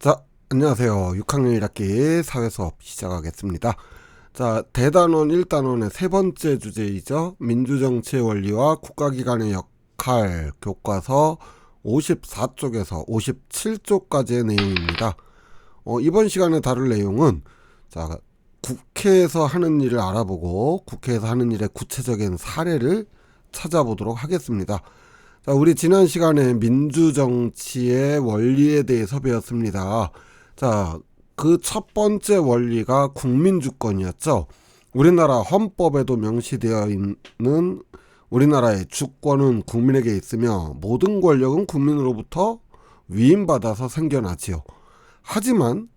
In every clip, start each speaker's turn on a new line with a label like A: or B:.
A: 자, 안녕하세요. 6학년 1학기 사회수업 시작하겠습니다. 자, 대단원 1단원의 세 번째 주제이죠. 민주정치의 원리와 국가기관의 역할 교과서 54쪽에서 57쪽까지의 내용입니다. 이번 시간에 다룰 내용은 자, 국회에서 하는 일을 알아보고 국회에서 하는 일의 구체적인 사례를 찾아보도록 하겠습니다. 자, 우리 지난 시간에 민주정치의 원리에 대해서 배웠습니다. 자, 그 첫 번째 원리가 국민주권이었죠. 우리나라 헌법에도 명시되어 있는 우리나라의 주권은 국민에게 있으며 모든 권력은 국민으로부터 위임받아서 생겨나지요. 하지만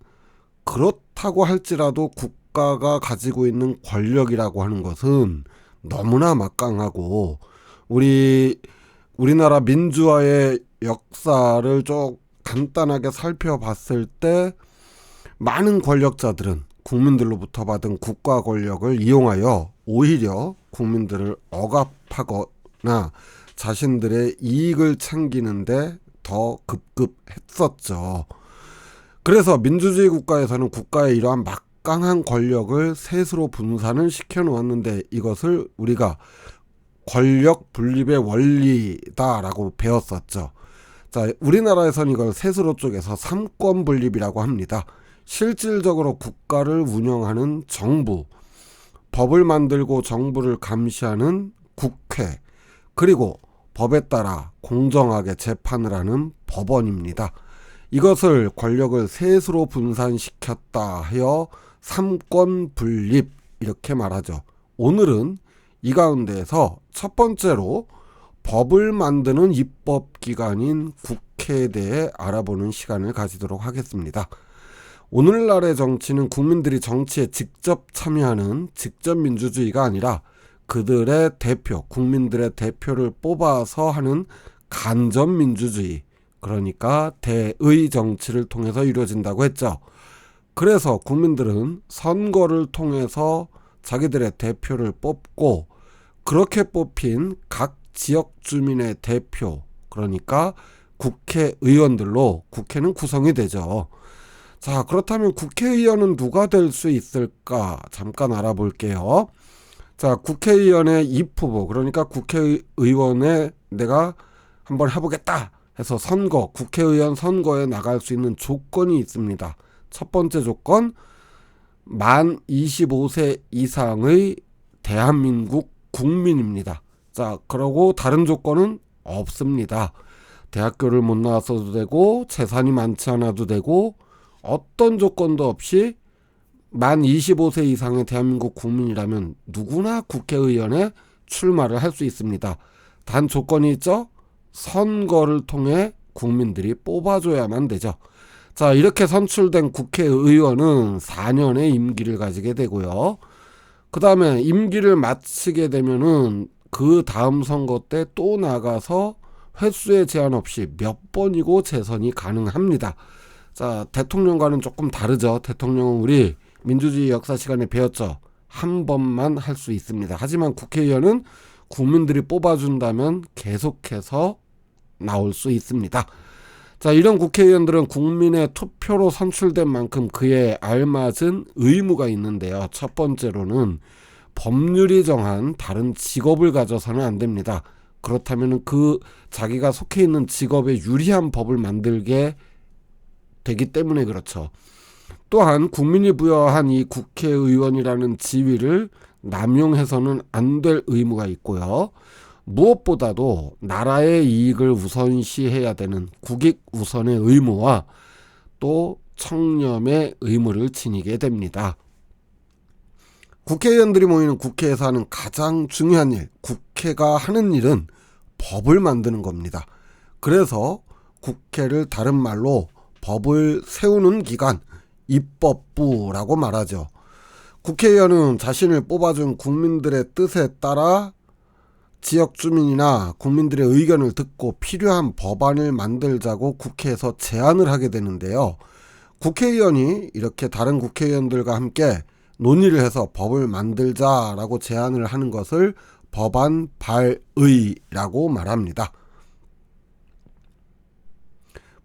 A: 그렇다고 할지라도 국가가 가지고 있는 권력이라고 하는 것은 너무나 막강하고 우리나라 민주화의 역사를 좀 간단하게 살펴봤을 때 많은 권력자들은 국민들로부터 받은 국가 권력을 이용하여 오히려 국민들을 억압하거나 자신들의 이익을 챙기는데 더 급급했었죠. 그래서 민주주의 국가에서는 국가의 이러한 막강한 권력을 셋으로 분산을 시켜 놓았는데 이것을 우리가 권력 분립의 원리다라고 배웠었죠. 자, 우리나라에서는 이걸 셋으로 쪼개서 삼권 분립이라고 합니다. 실질적으로 국가를 운영하는 정부, 법을 만들고 정부를 감시하는 국회, 그리고 법에 따라 공정하게 재판을 하는 법원입니다. 이것을 권력을 셋으로 분산시켰다 하여 삼권 분립 이렇게 말하죠. 오늘은 이 가운데에서 첫 번째로 법을 만드는 입법기관인 국회에 대해 알아보는 시간을 가지도록 하겠습니다. 오늘날의 정치는 국민들이 정치에 직접 참여하는 직접 민주주의가 아니라 그들의 대표, 국민들의 대표를 뽑아서 하는 간접 민주주의, 그러니까 대의 정치를 통해서 이루어진다고 했죠. 그래서 국민들은 선거를 통해서 자기들의 대표를 뽑고 그렇게 뽑힌 각 지역 주민의 대표, 그러니까 국회의원들로 국회는 구성이 되죠. 자, 그렇다면 국회의원은 누가 될 수 있을까? 잠깐 알아볼게요. 자, 국회의원의 입후보, 그러니까 국회의원에 내가 한번 해보겠다 해서 국회의원 선거에 나갈 수 있는 조건이 있습니다. 첫 번째 조건, 만 25세 이상의 대한민국 국민입니다. 자, 그러고 다른 조건은 없습니다. 대학교를 못 나왔어도 되고 재산이 많지 않아도 되고 어떤 조건도 없이 만 25세 이상의 대한민국 국민이라면 누구나 국회의원에 출마를 할 수 있습니다. 단 조건이 있죠. 선거를 통해 국민들이 뽑아줘야만 되죠. 자, 이렇게 선출된 국회의원은 4년의 임기를 가지게 되고요. 그 다음에 임기를 마치게 되면은 그 다음 선거 때 또 나가서 횟수에 제한 없이 몇 번이고 재선이 가능합니다. 자, 대통령과는 조금 다르죠. 대통령은 우리 민주주의 역사 시간에 배웠죠. 한 번만 할 수 있습니다. 하지만 국회의원은 국민들이 뽑아준다면 계속해서 나올 수 있습니다. 자, 이런 국회의원들은 국민의 투표로 선출된 만큼 그에 알맞은 의무가 있는데요. 첫 번째로는 법률이 정한 다른 직업을 가져서는 안 됩니다. 그렇다면 자기가 속해 있는 직업에 유리한 법을 만들게 되기 때문에 그렇죠. 또한 국민이 부여한 이 국회의원이라는 지위를 남용해서는 안 될 의무가 있고요. 무엇보다도 나라의 이익을 우선시해야 되는 국익 우선의 의무와 또 청렴의 의무를 지니게 됩니다. 국회의원들이 모이는 국회에서 하는 가장 중요한 일, 국회가 하는 일은 법을 만드는 겁니다. 그래서 국회를 다른 말로 법을 세우는 기관, 입법부라고 말하죠. 국회의원은 자신을 뽑아준 국민들의 뜻에 따라 지역 주민이나 국민들의 의견을 듣고 필요한 법안을 만들자고 국회에서 제안을 하게 되는데요. 국회의원이 이렇게 다른 국회의원들과 함께 논의를 해서 법을 만들자라고 제안을 하는 것을 법안 발의라고 말합니다.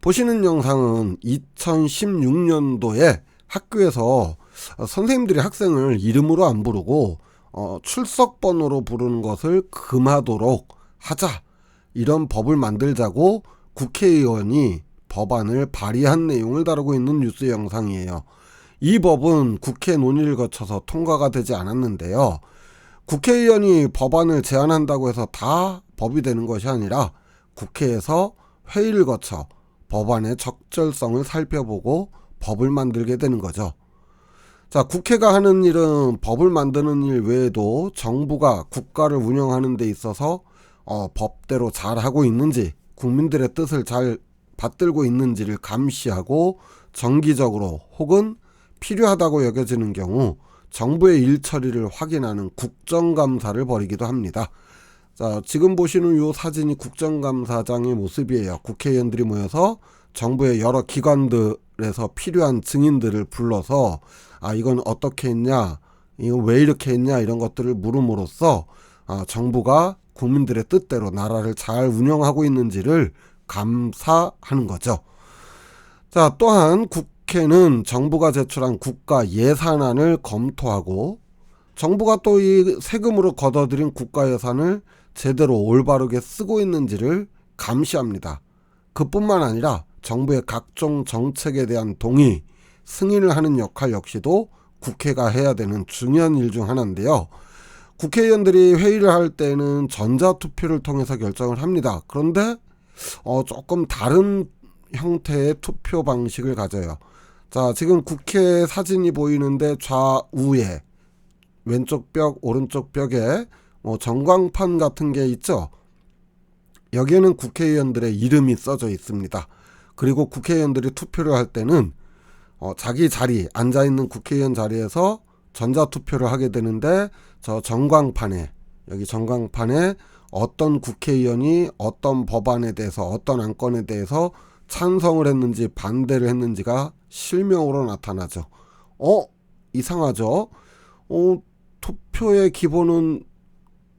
A: 보시는 영상은 2016년도에 학교에서 선생님들이 학생을 이름으로 안 부르고 출석 번호로 부르는 것을 금하도록 하자, 이런 법을 만들자고 국회의원이 법안을 발의한 내용을 다루고 있는 뉴스 영상이에요. 이 법은 국회 논의를 거쳐서 통과가 되지 않았는데요. 국회의원이 법안을 제안한다고 해서 다 법이 되는 것이 아니라 국회에서 회의를 거쳐 법안의 적절성을 살펴보고 법을 만들게 되는 거죠. 자, 국회가 하는 일은 법을 만드는 일 외에도 정부가 국가를 운영하는 데 있어서 법대로 잘 하고 있는지, 국민들의 뜻을 잘 받들고 있는지를 감시하고 정기적으로 혹은 필요하다고 여겨지는 경우 정부의 일 처리를 확인하는 국정감사를 벌이기도 합니다. 자, 지금 보시는 이 사진이 국정감사장의 모습이에요. 국회의원들이 모여서 정부의 여러 기관들에서 필요한 증인들을 불러서 이건 어떻게 했냐, 이거 왜 이렇게 했냐, 이런 것들을 물음으로써 정부가 국민들의 뜻대로 나라를 잘 운영하고 있는지를 감사하는 거죠. 자, 또한 국회는 정부가 제출한 국가 예산안을 검토하고 정부가 또 이 세금으로 걷어들인 국가 예산을 제대로 올바르게 쓰고 있는지를 감시합니다. 그뿐만 아니라 정부의 각종 정책에 대한 동의, 승인을 하는 역할 역시도 국회가 해야 되는 중요한 일 중 하나인데요. 국회의원들이 회의를 할 때는 전자투표를 통해서 결정을 합니다. 그런데 조금 다른 형태의 투표 방식을 가져요. 자, 지금 국회 사진이 보이는데 좌우에 왼쪽 벽, 오른쪽 벽에 전광판 같은 게 있죠. 여기에는 국회의원들의 이름이 써져 있습니다. 그리고 국회의원들이 투표를 할 때는 자기 자리, 앉아있는 국회의원 자리에서 전자투표를 하게 되는데, 저 전광판에, 여기 전광판에 어떤 국회의원이 어떤 법안에 대해서, 어떤 안건에 대해서 찬성을 했는지 반대를 했는지가 실명으로 나타나죠. 이상하죠? 투표의 기본은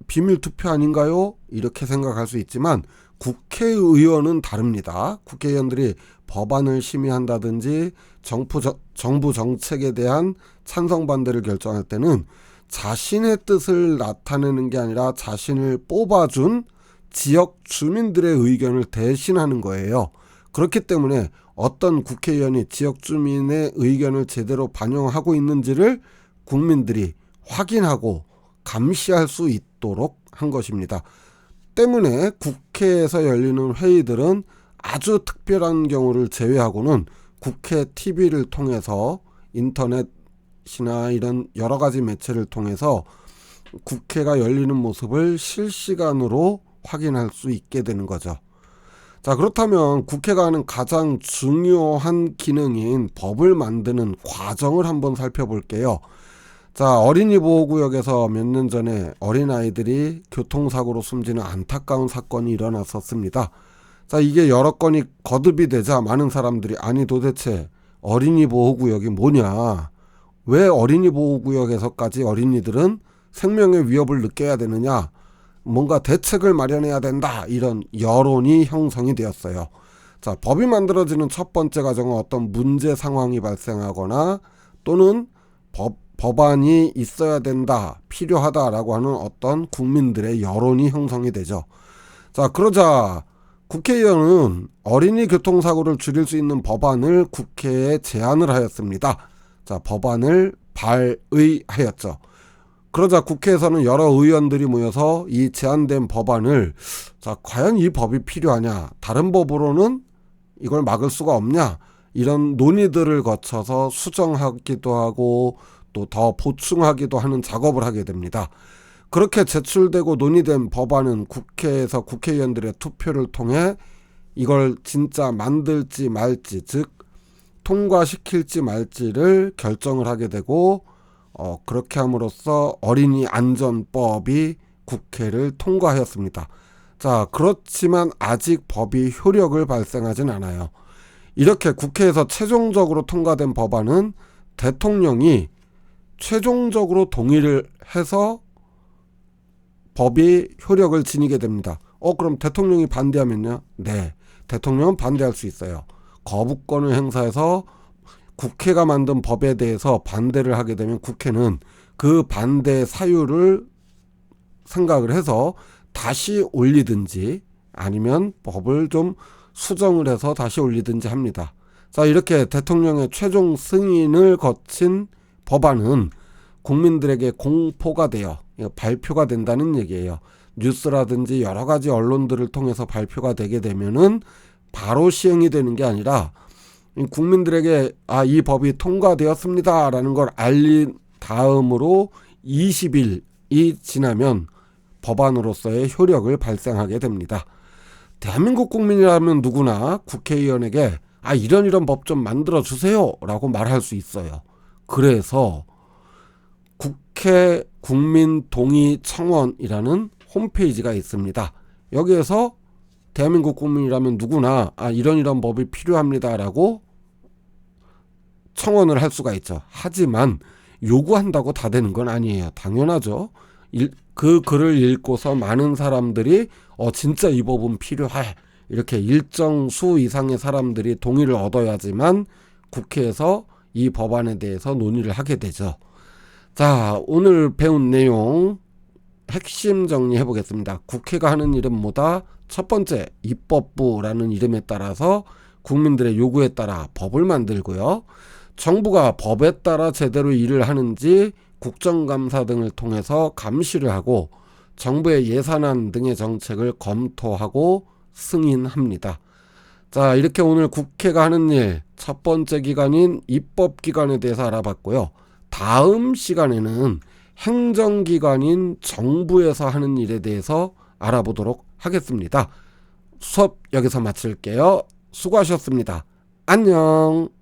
A: 비밀투표 아닌가요? 이렇게 생각할 수 있지만 국회의원은 다릅니다. 국회의원들이 법안을 심의한다든지 정부 정책에 대한 찬성 반대를 결정할 때는 자신의 뜻을 나타내는 게 아니라 자신을 뽑아준 지역 주민들의 의견을 대신하는 거예요. 그렇기 때문에 어떤 국회의원이 지역 주민의 의견을 제대로 반영하고 있는지를 국민들이 확인하고 감시할 수 있도록 한 것입니다. 때문에 국회에서 열리는 회의들은 아주 특별한 경우를 제외하고는 국회 TV를 통해서, 인터넷이나 이런 여러 가지 매체를 통해서 국회가 열리는 모습을 실시간으로 확인할 수 있게 되는 거죠. 자, 그렇다면 국회가 하는 가장 중요한 기능인 법을 만드는 과정을 한번 살펴볼게요. 자, 어린이 보호구역에서 몇 년 전에 어린아이들이 교통사고로 숨지는 안타까운 사건이 일어났었습니다. 자, 이게 여러 건이 거듭이 되자 많은 사람들이 도대체 어린이 보호구역이 뭐냐, 왜 어린이 보호구역에서까지 어린이들은 생명의 위협을 느껴야 되느냐, 뭔가 대책을 마련해야 된다, 이런 여론이 형성이 되었어요. 자, 법이 만들어지는 첫 번째 과정은 어떤 문제 상황이 발생하거나 또는 법안이 있어야 된다, 필요하다라고 하는 어떤 국민들의 여론이 형성이 되죠. 자, 그러자 국회의원은 어린이 교통사고를 줄일 수 있는 법안을 국회에 제안을 하였습니다. 자, 법안을 발의하였죠. 그러자 국회에서는 여러 의원들이 모여서 이 제안된 법안을, 자, 과연 이 법이 필요하냐, 다른 법으로는 이걸 막을 수가 없냐, 이런 논의들을 거쳐서 수정하기도 하고 또 더 보충하기도 하는 작업을 하게 됩니다. 그렇게 제출되고 논의된 법안은 국회에서 국회의원들의 투표를 통해 이걸 진짜 만들지 말지, 즉 통과시킬지 말지를 결정을 하게 되고, 그렇게 함으로써 어린이 안전법이 국회를 통과하였습니다. 자, 그렇지만 아직 법이 효력을 발생하진 않아요. 이렇게 국회에서 최종적으로 통과된 법안은 대통령이 최종적으로 동의를 해서 법이 효력을 지니게 됩니다. 그럼 대통령이 반대하면요? 네, 대통령은 반대할 수 있어요. 거부권을 행사해서 국회가 만든 법에 대해서 반대를 하게 되면 국회는 그 반대 사유를 생각을 해서 다시 올리든지 아니면 법을 좀 수정을 해서 다시 올리든지 합니다. 자, 이렇게 대통령의 최종 승인을 거친 법안은 국민들에게 공포가 되어 발표가 된다는 얘기예요. 뉴스라든지 여러 가지 언론들을 통해서 발표가 되게 되면은 바로 시행이 되는 게 아니라 국민들에게 이 법이 통과되었습니다 라는 걸 알린 다음으로 20일이 지나면 법안으로서의 효력을 발생하게 됩니다. 대한민국 국민이라면 누구나 국회의원에게 이런 법 좀 만들어 주세요 라고 말할 수 있어요. 그래서 국회 국민동의청원이라는 홈페이지가 있습니다. 여기에서 대한민국 국민이라면 누구나 이런 법이 필요합니다 라고 청원을 할 수가 있죠. 하지만 요구한다고 다 되는 건 아니에요. 당연하죠. 그 글을 읽고서 많은 사람들이 진짜 이 법은 필요해, 이렇게 일정 수 이상의 사람들이 동의를 얻어야지만 국회에서 이 법안에 대해서 논의를 하게 되죠. 자, 오늘 배운 내용 핵심 정리해 보겠습니다. 국회가 하는 일은 뭐다? 첫 번째, 입법부라는 이름에 따라서 국민들의 요구에 따라 법을 만들고요. 정부가 법에 따라 제대로 일을 하는지 국정감사 등을 통해서 감시를 하고 정부의 예산안 등의 정책을 검토하고 승인합니다. 자, 이렇게 오늘 국회가 하는 일 첫 번째 기관인 입법기관에 대해서 알아봤고요. 다음 시간에는 행정기관인 정부에서 하는 일에 대해서 알아보도록 하겠습니다. 수업 여기서 마칠게요. 수고하셨습니다. 안녕.